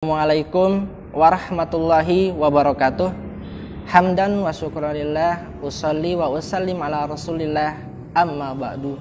Assalamualaikum warahmatullahi wabarakatuh. Hamdan wa syukurillah, usolli wa usallim ala rasulillah, amma ba'du.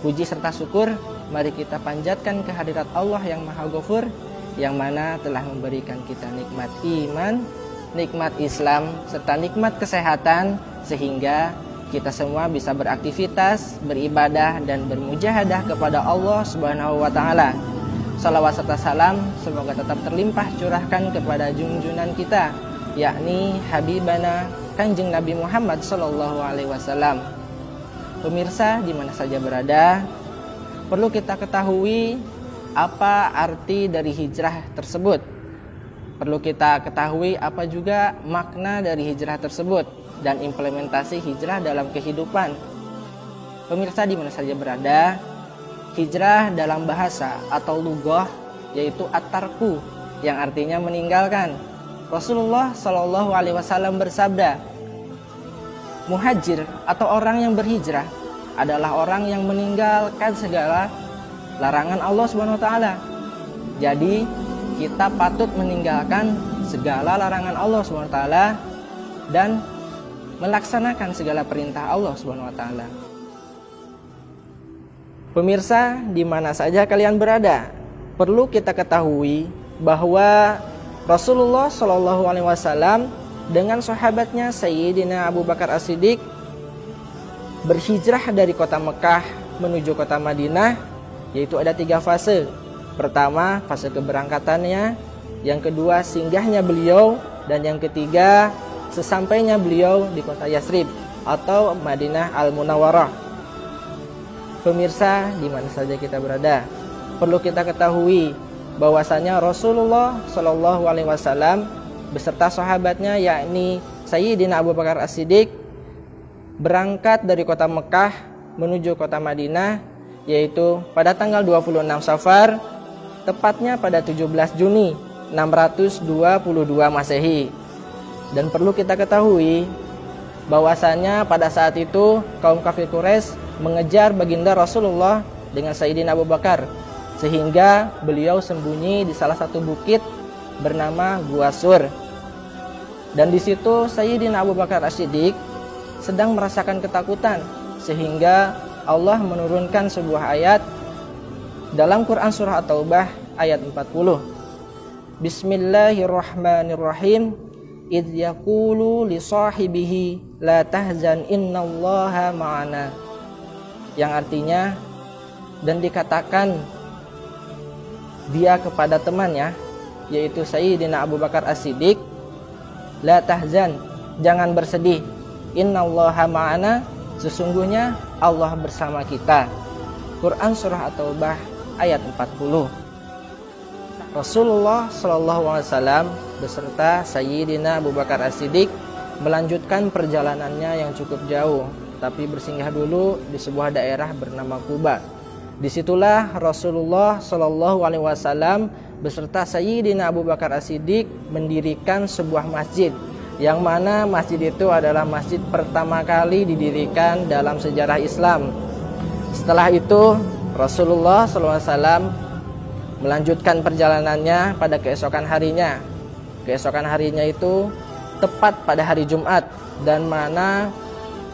Puji serta syukur mari kita panjatkan kehadirat Allah yang Maha Ghafur, yang mana telah memberikan kita nikmat iman, nikmat Islam, serta nikmat kesehatan, sehingga kita semua bisa beraktivitas, beribadah, dan bermujahadah kepada Allah Subhanahu wa Ta'ala. Salawat serta salam semoga tetap terlimpah curahkan kepada junjungan kita, yakni Habibana Kanjeng Nabi Muhammad Sallallahu Alaihi Wasallam. Pemirsa di mana saja berada, perlu kita ketahui apa arti dari hijrah tersebut. Perlu kita ketahui apa juga makna dari hijrah tersebut dan implementasi hijrah dalam kehidupan. Pemirsa di mana saja berada, hijrah dalam bahasa atau lughah yaitu at-tarku, yang artinya meninggalkan. Rasulullah Shallallahu Alaihi Wasallam bersabda, muhajir atau orang yang berhijrah adalah orang yang meninggalkan segala larangan Allah Subhanahu Wa Taala. Jadi kita patut meninggalkan segala larangan Allah Subhanahu Wa Taala dan melaksanakan segala perintah Allah Subhanahu Wa Taala. Pemirsa, di mana saja kalian berada, perlu kita ketahui bahwa Rasulullah Shallallahu Alaihi Wasallam dengan sahabatnya Sayyidina Abu Bakar As-Siddiq berhijrah dari kota Mekah menuju kota Madinah, yaitu ada 3 fase. Pertama, fase keberangkatannya, yang kedua singgahnya beliau, dan yang ketiga sesampainya beliau di kota Yasrib atau Madinah Al-Munawwarah. Pemirsa di mana saja kita berada, perlu kita ketahui bahwasanya Rasulullah Shallallahu Alaihi Wasallam beserta sahabatnya yakni Sayyidina Abu Bakar As-Siddiq berangkat dari kota Mekah menuju kota Madinah, yaitu pada tanggal 26 Safar, tepatnya pada 17 Juni 622 Masehi. Dan perlu kita ketahui bahwasanya pada saat itu kaum kafir Quraisy mengejar baginda Rasulullah dengan Sayyidina Abu Bakar, sehingga beliau sembunyi di salah satu bukit bernama Gua Sur. Dan di situ Sayyidina Abu Bakar As-Siddiq sedang merasakan ketakutan, sehingga Allah menurunkan sebuah ayat dalam Quran surah At-Taubah ayat 40. Bismillahirrahmanirrahim. Idh yaqulu li sahibihi la tahzan innallaha ma'ana, yang artinya, dan dikatakan dia kepada temannya yaitu Sayyidina Abu Bakar As-Siddiq, la tahzan, jangan bersedih, innallaha ma'ana, sesungguhnya Allah bersama kita. Quran surah At-Taubah ayat 40. Rasulullah Shallallahu Alaihi Wasallam beserta Sayyidina Abu Bakar As-Siddiq melanjutkan perjalanannya yang cukup jauh, tapi bersinggah dulu di sebuah daerah bernama Quba. Disitulah Rasulullah Shallallahu Alaihi Wasallam beserta Sayyidina Abu Bakar As-Siddiq mendirikan sebuah masjid, yang mana masjid itu adalah masjid pertama kali didirikan dalam sejarah Islam. Setelah itu Rasulullah Shallallahu Alaihi Wasallam melanjutkan perjalanannya pada keesokan harinya. Keesokan harinya itu tepat pada hari Jumat, dan mana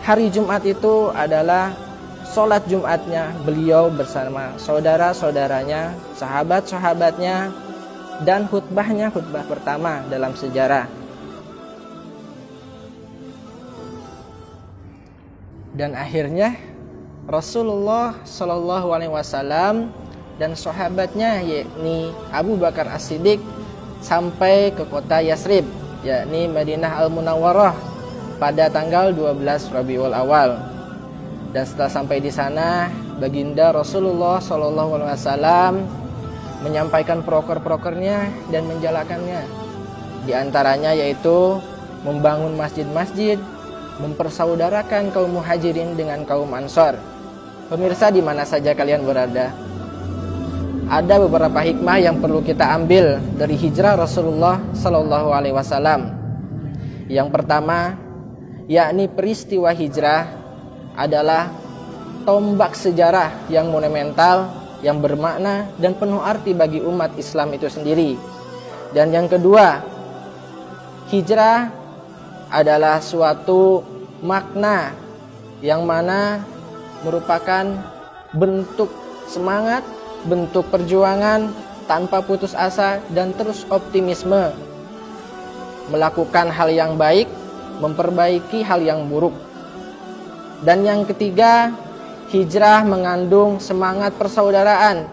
hari Jumat itu adalah sholat Jumatnya beliau bersama saudara-saudaranya, sahabat-sahabatnya, dan khutbahnya khutbah pertama dalam sejarah. Dan akhirnya Rasulullah Shallallahu Alaihi Wasallam dan sahabatnya yakni Abu Bakar As-Siddiq sampai ke kota Yasrib, yakni Madinah Al-Munawwarah, pada tanggal 12 Rabiul Awal. Dan setelah sampai di sana, baginda Rasulullah Shallallahu Alaihi Wasallam menyampaikan proker-prokernya dan menjalankannya. Di antaranya yaitu membangun masjid-masjid, mempersaudarakan kaum muhajirin dengan kaum ansor. Pemirsa di mana saja kalian berada, ada beberapa hikmah yang perlu kita ambil dari hijrah Rasulullah Shallallahu Alaihi Wasallam. Yang pertama, yakni peristiwa hijrah adalah tombak sejarah yang monumental, yang bermakna dan penuh arti bagi umat Islam itu sendiri. Dan yang kedua, hijrah adalah suatu makna yang mana merupakan bentuk semangat, bentuk perjuangan tanpa putus asa dan terus optimisme, melakukan hal yang baik, memperbaiki hal yang buruk. Dan yang ketiga, hijrah mengandung semangat persaudaraan,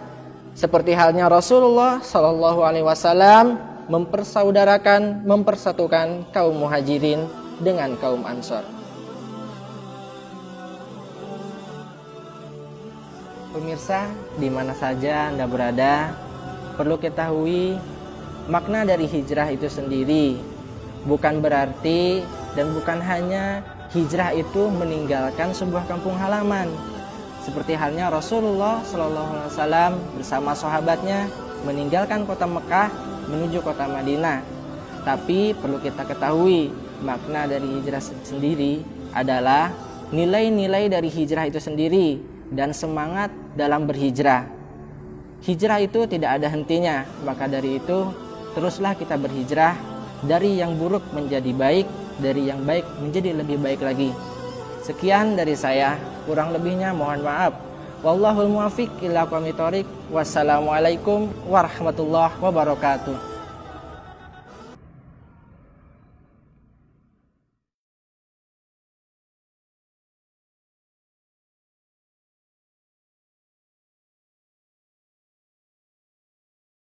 seperti halnya Rasulullah Shallallahu Alaihi Wasallam mempersaudarakan, mempersatukan kaum muhajirin dengan kaum ansor. Pemirsa, di mana saja Anda berada, perlu ketahui makna dari hijrah itu sendiri. Bukan berarti dan bukan hanya hijrah itu meninggalkan sebuah kampung halaman. Seperti halnya Rasulullah SAW bersama sahabatnya meninggalkan kota Mekah menuju kota Madinah. Tapi perlu kita ketahui, makna dari hijrah sendiri adalah nilai-nilai dari hijrah itu sendiri dan semangat dalam berhijrah. Hijrah itu tidak ada hentinya, maka dari itu teruslah kita berhijrah dari yang buruk menjadi baik, dari yang baik menjadi lebih baik lagi. Sekian dari saya, kurang lebihnya mohon maaf. Wallahul muwaffiq ila aqwamit thoriq. Wassalamualaikum warahmatullahi wabarakatuh.